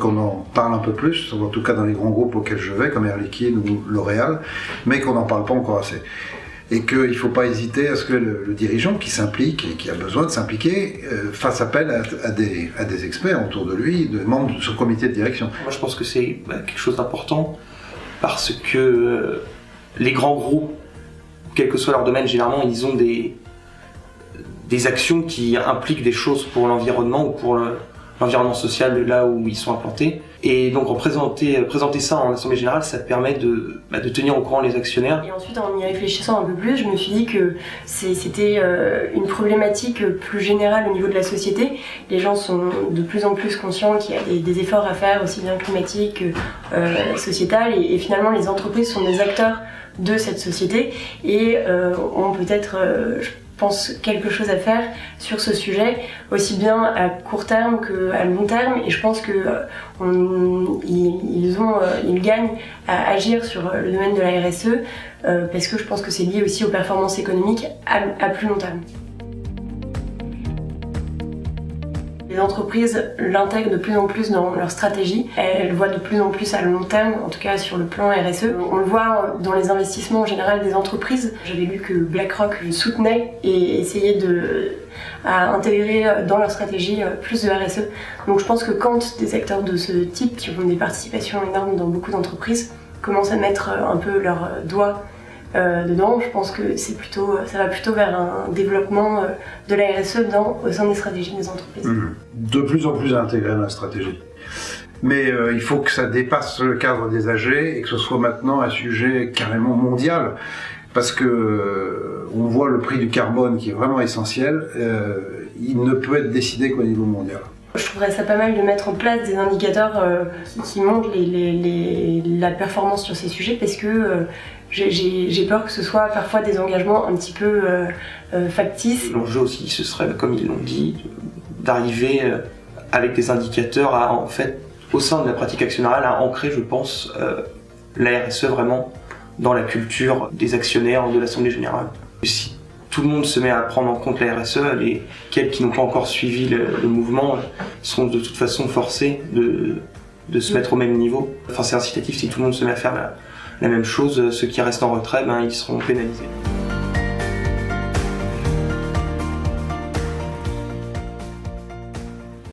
qu'on en parle un peu plus, en tout cas dans les grands groupes auxquels je vais, comme Air Liquide ou L'Oréal, mais qu'on n'en parle pas encore assez. Et qu'il ne faut pas hésiter à ce que le dirigeant qui s'implique et qui a besoin de s'impliquer fasse appel à des experts autour de lui, de membres de son comité de direction. Moi je pense que c'est quelque chose d'important parce que les grands groupes, quel que soit leur domaine, généralement ils ont des actions qui impliquent des choses pour l'environnement ou pour l'environnement social de là où ils sont implantés. Et donc présenter ça en assemblée générale, ça permet de tenir au courant les actionnaires. Et ensuite, en y réfléchissant un peu plus, je me suis dit que c'était une problématique plus générale au niveau de la société. Les gens sont de plus en plus conscients qu'il y a des efforts à faire, aussi bien climatiques que sociétales. Et finalement, les entreprises sont des acteurs de cette société et ont peut-être... je pense quelque chose à faire sur ce sujet, aussi bien à court terme qu'à long terme, et je pense que ils gagnent à agir sur le domaine de la RSE parce que je pense que c'est lié aussi aux performances économiques à plus long terme. Les entreprises l'intègrent de plus en plus dans leur stratégie. Elles voient de plus en plus à long terme, en tout cas sur le plan RSE. On le voit dans les investissements en général des entreprises. J'avais lu que BlackRock soutenait et essayait à intégrer dans leur stratégie plus de RSE. Donc je pense que quand des acteurs de ce type, qui ont des participations énormes dans beaucoup d'entreprises, commencent à mettre un peu leur doigt dedans, je pense que ça va plutôt vers un développement de la RSE au sein des stratégies des entreprises. De plus en plus intégré dans la stratégie. Mais il faut que ça dépasse le cadre des AG et que ce soit maintenant un sujet carrément mondial. Parce que on voit le prix du carbone qui est vraiment essentiel, il ne peut être décidé qu'au niveau mondial. Je trouverais ça pas mal de mettre en place des indicateurs qui montrent la performance sur ces sujets parce que j'ai peur que ce soit parfois des engagements un petit peu factices. L'enjeu aussi, ce serait, comme ils l'ont dit, d'arriver avec des indicateurs à, en fait, au sein de la pratique actionnariale, à ancrer, je pense, la RSE vraiment dans la culture des actionnaires de l'Assemblée Générale. Si tout le monde se met à prendre en compte la RSE, quelques qui n'ont pas encore suivi le mouvement seront de toute façon forcés de se mettre au même niveau. Enfin, c'est incitatif si tout le monde se met à faire la même chose, ceux qui restent en retrait, ils seront pénalisés.